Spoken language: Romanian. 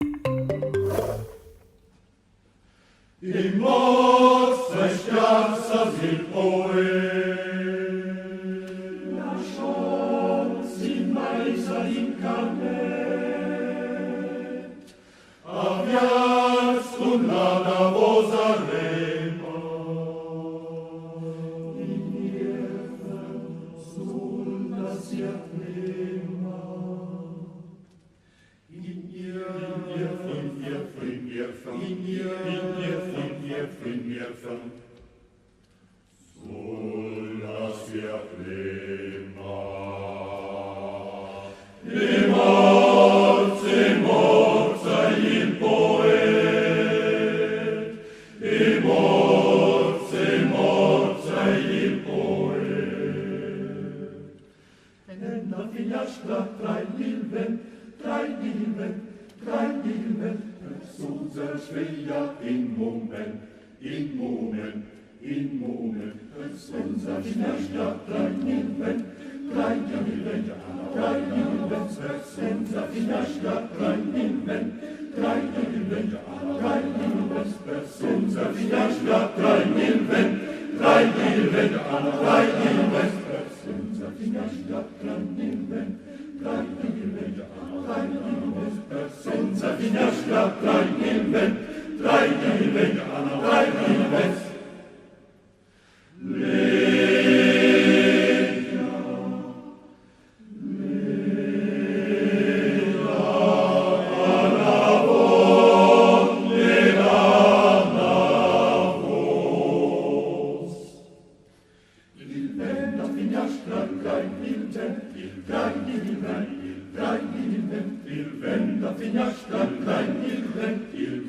I mocne świata zilpoły, naszący majza inkarnet, a wiarstwu na nawoza ryma. I niewem sól nas jadnyma, i niewem sól nas jadnyma. I morca im poet, i morca im poet. Enda figliastra tra il vent, Suzer sveglia in moment, Suzer figliastra tra il vent, Suzer figliastra tra il vent, Suzer figliastra tra il vent, Suzer figliastra tra il vent, Senza finestra tra il vent, il vento finestra tra il vent, il